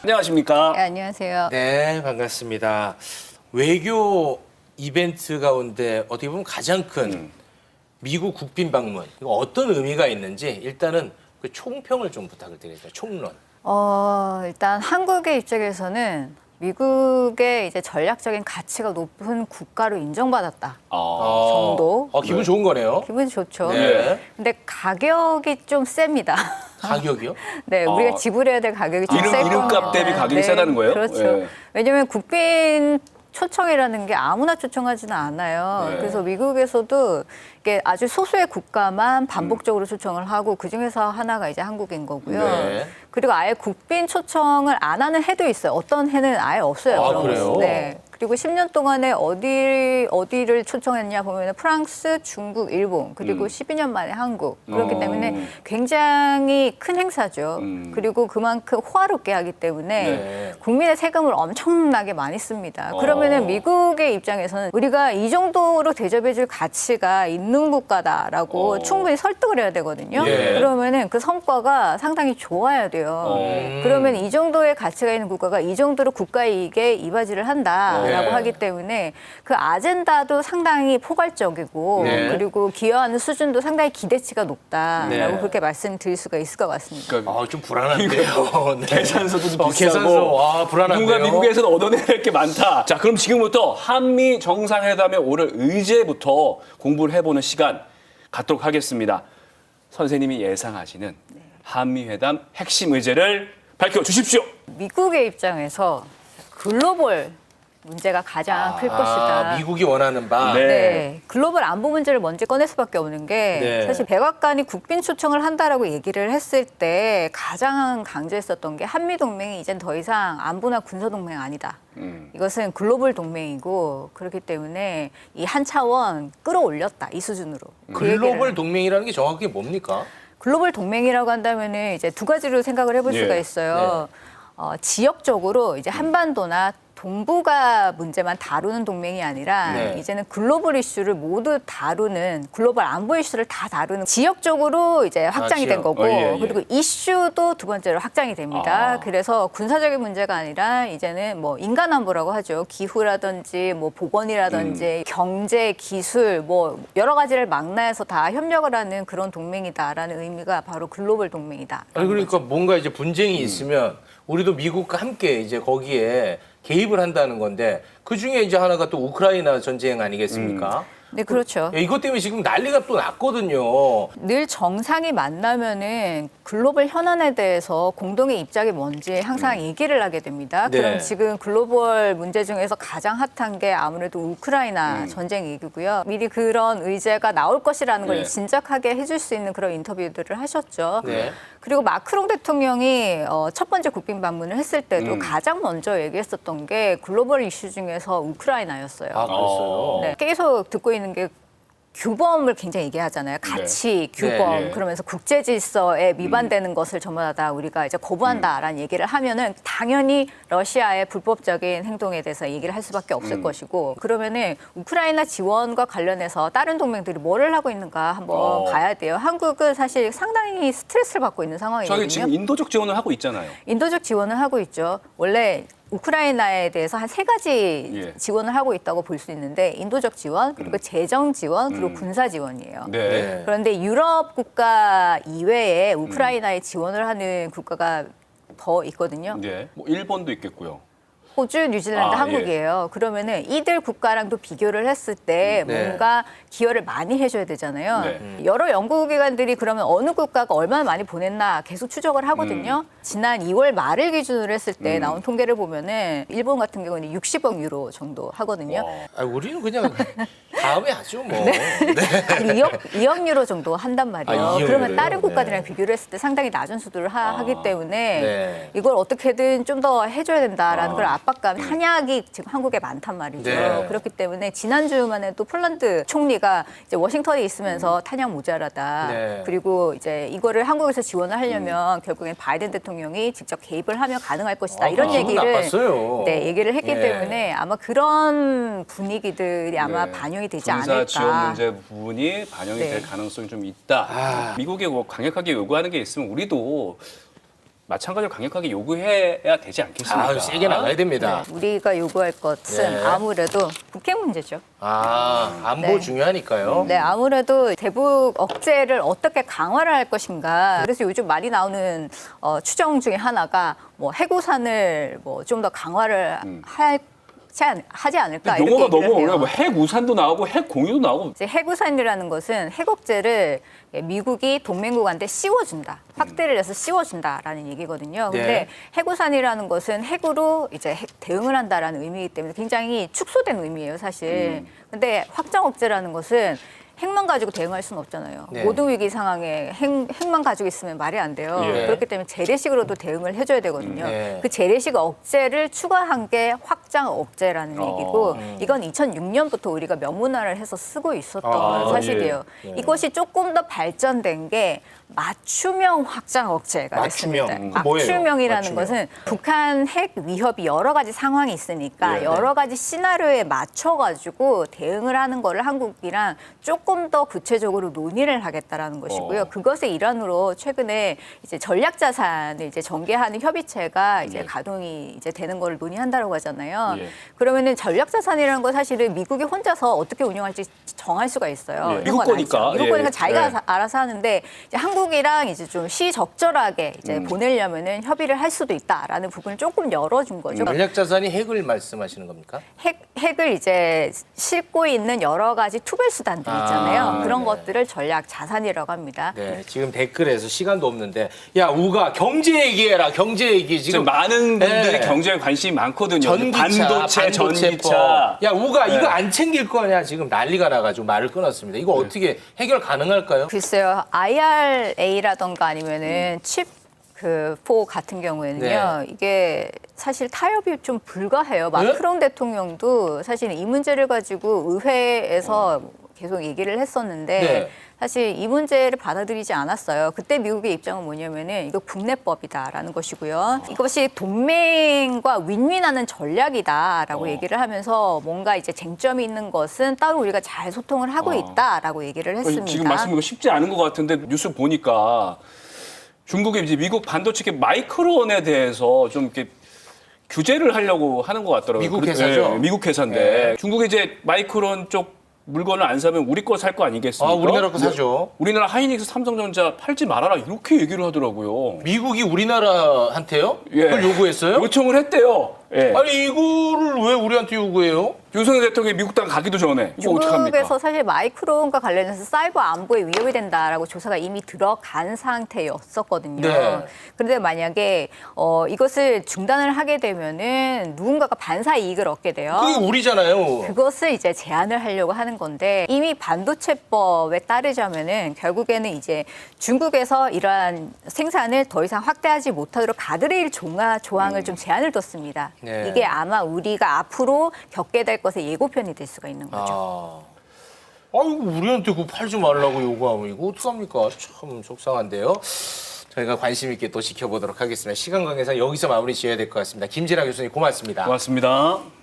안녕하십니까? 네, 안녕하세요. 네, 반갑습니다. 외교 이벤트 가운데 어떻게 보면 가장 큰 미국 국빈 방문, 이거 어떤 의미가 있는지 일단은 그 총평을 좀 부탁을 드리겠습니다. 총론. 일단 한국의 입장에서는 미국의 이제 전략적인 가치가 높은 국가로 인정받았다 정도. 기분 좋은 거네요. 기분이 좋죠. 네. 근데 가격이 좀 셉니다. 가격이요? 네, 우리가 지불해야 될 가격이 좀 세거든요. 이름값 대비 가격이 세다는 거예요? 그렇죠. 네. 왜냐하면 국빈 초청이라는 게 아무나 초청하지는 않아요. 네. 그래서 미국에서도 이게 아주 소수의 국가만 반복적으로 초청을 하고 그 중에서 하나가 이제 한국인 거고요. 네. 그리고 아예 국빈 초청을 안 하는 해도 있어요. 어떤 해는 아예 없어요. 아, 그런 거. 그래요? 네. 그리고 10년 동안에 어디를 초청했냐 보면 프랑스, 중국, 일본, 그리고 12년 만에 한국. 그렇기 때문에 굉장히 큰 행사죠. 그리고 그만큼 호화롭게 하기 때문에 네. 국민의 세금을 엄청나게 많이 씁니다. 그러면은 미국의 입장에서는 우리가 이 정도로 대접해줄 가치가 있는 국가다라고 충분히 설득을 해야 되거든요. 예. 그러면은 그 성과가 상당히 좋아야 돼요. 그러면 이 정도의 가치가 있는 국가가 이 정도로 국가이익에 이바지를 한다라고 네. 하기 때문에 그 아젠다도 상당히 포괄적이고 네. 그리고 기여하는 수준도 상당히 기대치가 높다라고 네. 그렇게 말씀드릴 수가 있을 것 같습니다. 그러니까 좀 불안한데요. 네. 계산서도 좀 비싸고 계산서, 와, 불안한데요. 뭔가 미국에서는 얻어내야 할 게 많다. 자, 그럼 지금부터 한미 정상회담에 오를 의제부터 공부를 해보는 시간 갖도록 하겠습니다. 선생님이 예상하시는 한미 회담 핵심 의제를 밝혀주십시오. 미국의 입장에서 글로벌 문제가 가장 클 것이다. 미국이 원하는 바. 네. 네, 글로벌 안보 문제를 먼저 꺼낼 수밖에 없는 게 네. 사실 백악관이 국빈 초청을 한다라고 얘기를 했을 때 가장 강조했었던 게 한미 동맹이 이젠 더 이상 안보나 군사 동맹 아니다. 이것은 글로벌 동맹이고 그렇기 때문에 이 한 차원 끌어올렸다 이 수준으로. 그 글로벌 얘기를. 동맹이라는 게 정확히 뭡니까? 글로벌 동맹이라고 한다면은 이제 두 가지로 생각을 해볼 예. 수가 있어요. 지역적으로 이제 한반도나 동북아 문제만 다루는 동맹이 아니라 네. 이제는 글로벌 이슈를 모두 다루는 글로벌 안보 이슈를 다 다루는 지역적으로 이제 확장이 된 지역. 거고 예. 그리고 이슈도 두 번째로 확장이 됩니다. 아. 그래서 군사적인 문제가 아니라 이제는 뭐 인간 안보라고 하죠. 기후라든지 뭐 보건이라든지 경제, 기술 뭐 여러 가지를 망라해서 다 협력을 하는 그런 동맹이다라는 의미가 바로 글로벌 동맹이다. 아니 그러니까 뭔가 이제 분쟁이 있으면 우리도 미국과 함께 이제 거기에 개입을 한다는 건데 그 중에 이제 하나가 또 우크라이나 전쟁 아니겠습니까? 네, 그렇죠. 이것 때문에 지금 난리가 또 났거든요. 늘 정상이 만나면은 글로벌 현안에 대해서 공동의 입장이 뭔지 항상 얘기를 하게 됩니다. 네. 그럼 지금 글로벌 문제 중에서 가장 핫한 게 아무래도 우크라이나 전쟁 얘기고요. 미리 그런 의제가 나올 것이라는 걸 네. 진작하게 해줄 수 있는 그런 인터뷰들을 하셨죠. 네. 그리고 마크롱 대통령이 첫 번째 국빈 방문을 했을 때도 가장 먼저 얘기했었던 게 글로벌 이슈 중에서 우크라이나였어요. 아, 그랬어요? 네, 계속 듣고 있는 게 규범을 굉장히 얘기하잖아요. 가치, 규범. 네, 네. 그러면서 국제 질서에 위반되는 것을 전부 다 우리가 이제 거부한다라는 얘기를 하면은 당연히 러시아의 불법적인 행동에 대해서 얘기를 할 수밖에 없을 것이고 그러면은 우크라이나 지원과 관련해서 다른 동맹들이 뭐를 하고 있는가 한번 봐야 돼요. 한국은 사실 상당히 스트레스를 받고 있는 상황이거든요. 저희 지금 인도적 지원을 하고 있잖아요. 인도적 지원을 하고 있죠. 원래 우크라이나에 대해서 한 세 가지 예. 지원을 하고 있다고 볼 수 있는데 인도적 지원, 그리고 재정 지원, 그리고 군사 지원이에요. 네. 그런데 유럽 국가 이외에 우크라이나에 지원을 하는 국가가 더 있거든요. 네. 뭐 일본도 있겠고요. 호주, 뉴질랜드, 아, 한국이에요. 그러면은 이들 국가랑도 비교를 했을 때 네. 뭔가 기여를 많이 해줘야 되잖아요. 네. 여러 연구기관들이 그러면 어느 국가가 얼마나 많이 보냈나 계속 추적을 하거든요. 지난 2월 말을 기준으로 했을 때 나온 통계를 보면은 일본 같은 경우는 60억 유로 정도 하거든요. 아, 우리는 그냥 다음에 하죠, 뭐. 아니, 2억 유로 정도 한단 말이에요. 아, 2억 그러면 유로요? 다른 국가들이랑 네. 비교를 했을 때 상당히 낮은 수두를 하기 때문에 네. 이걸 어떻게든 좀 더 해줘야 된다라는 그런 압박감, 한약이 지금 한국에 많단 말이죠. 네. 그렇기 때문에 지난주만 해도 폴란드 총리가 이제 워싱턴에 있으면서 탄약 모자라다. 네. 그리고 이제 이거를 한국에서 지원을 하려면 결국엔 바이든 대통령이 직접 개입을 하면 가능할 것이다. 이런 기분 얘기를 나빴어요. 네, 얘기를 했기 예. 때문에 아마 그런 분위기들이 아마 네. 반영이 되지 군사 않을까. 지원 문제 부분이 반영이 네. 될 가능성이 좀 있다. 미국이 뭐 강력하게 요구하는 게 있으면 우리도 마찬가지로 강력하게 요구해야 되지 않겠습니까? 아, 세게 나가야 됩니다. 우리가 요구할 것은 네. 아무래도 북핵 문제죠. 안보 네. 중요하니까요. 네, 아무래도 대북 억제를 어떻게 강화를 할 것인가. 그래서 요즘 많이 나오는 추정 중에 하나가 뭐 해구산을 뭐 좀 더 강화를 하지 않을까. 이렇게 용어가 얘기를 너무 해요. 어려워. 뭐 핵 우산도 나오고 핵 공유도 나오고. 이제 해구산이라는 것은 핵억제를 미국이 동맹국한테 씌워준다. 확대를 해서 씌워준다라는 얘기거든요. 근데 네. 해구산이라는 것은 핵으로 이제 대응을 한다라는 의미이기 때문에 굉장히 축소된 의미예요, 사실. 근데 확장억제라는 것은 핵만 가지고 대응할 수는 없잖아요. 네. 모든 위기 상황에 핵만 가지고 있으면 말이 안 돼요. 예. 그렇기 때문에 재래식으로도 대응을 해줘야 되거든요. 네. 그 재래식 억제를 추가한 게 확장 억제라는 얘기고 이건 2006년부터 우리가 명문화를 해서 쓰고 있었던 사실이에요. 예. 이것이 조금 더 발전된 게 맞춤형 확장 억제가 맞춤형. 됐습니다. 뭐예요? 맞춤형이라는 맞춤형. 것은 북한 핵 위협이 여러 가지 상황이 있으니까 예. 여러 가지 시나리오에 맞춰가지고 대응을 하는 거를 한국이랑 조금 더 구체적으로 논의를 하겠다라는 것이고요. 그것의 일환으로 최근에 이제 전략 자산을 이제 전개하는 협의체가 이제 예. 가동이 이제 되는 거를 논의한다고 하잖아요. 예. 그러면은 전략 자산이라는 거 사실은 미국이 혼자서 어떻게 운영할지 정할 수가 있어요. 예. 이런 미국 건 거니까. 아니죠. 미국 예. 거니까 자기가 예. 알아서 하는데 이제 한국이랑 이제 좀 시적절하게 이제 보내려면은 협의를 할 수도 있다라는 부분을 조금 열어준 거죠. 전략 자산이 핵을 말씀하시는 겁니까? 핵을 이제 싣고 있는 여러 가지 투별 수단들 있잖아요. 그런 네. 것들을 전략 자산이라고 합니다. 네, 지금 댓글에서 시간도 없는데 야 우가 경제 얘기해라. 경제 얘기 지금 지금 많은 분들이 네. 경제에 관심이 많거든요. 전기차, 반도체, 전기차. 법. 야 우가 네. 이거 안 챙길 거냐 지금 난리가 나가지고 말을 끊었습니다. 이거 어떻게 해결 가능할까요? 글쎄요, IRA라던가 아니면은 칩4 같은 경우에는요, 네. 이게 사실 타협이 좀 불가해요. 마크롱 대통령도 사실 이 문제를 가지고 의회에서 계속 얘기를 했었는데 네. 사실 이 문제를 받아들이지 않았어요. 그때 미국의 입장은 뭐냐면은 이거 국내법이다라는 것이고요. 이것이 동맹과 윈윈하는 전략이다라고 얘기를 하면서 뭔가 이제 쟁점이 있는 것은 따로 우리가 잘 소통을 하고 있다라고 얘기를 했습니다. 지금 말씀 이거 쉽지 않은 것 같은데 뉴스 보니까 중국이 이제 미국 반도체 마이크론에 대해서 좀 이렇게 규제를 하려고 하는 것 같더라고요. 미국 회사죠? 네, 미국 회사인데 네. 중국이 이제 마이크론 쪽 물건을 안 사면 우리 거 살 거 아니겠습니까? 우리나라 거 사죠. 우리나라 하이닉스, 삼성전자 팔지 말아라 이렇게 얘기를 하더라고요. 미국이 우리나라한테요? 예. 그걸 요구했어요? 요청을 했대요. 예. 아니 이거를 왜 우리한테 요구해요? 윤석열 대통령이 미국 땅 가기도 전에 이거 어떡합니까? 중국에서 사실 마이크론과 관련해서 사이버 안보에 위협이 된다라고 조사가 이미 들어간 상태였었거든요. 네. 그런데 만약에 이것을 중단을 하게 되면은 누군가가 반사 이익을 얻게 돼요. 그게 우리잖아요. 그것을 이제 제한을 하려고 하는 건데 이미 반도체법에 따르자면은 결국에는 이제 중국에서 이러한 생산을 더 이상 확대하지 못하도록 가드레일 조항을 좀 제한을 뒀습니다. 네. 이게 아마 우리가 앞으로 겪게 될 것의 예고편이 될 수가 있는 거죠. 아이고 우리한테 그거 팔지 말라고 요구하면 이거 어떡합니까? 참 속상한데요. 저희가 관심 있게 또 지켜보도록 하겠습니다. 시간 관계상 여기서 마무리 지어야 될 것 같습니다. 김진아 교수님 고맙습니다. 고맙습니다.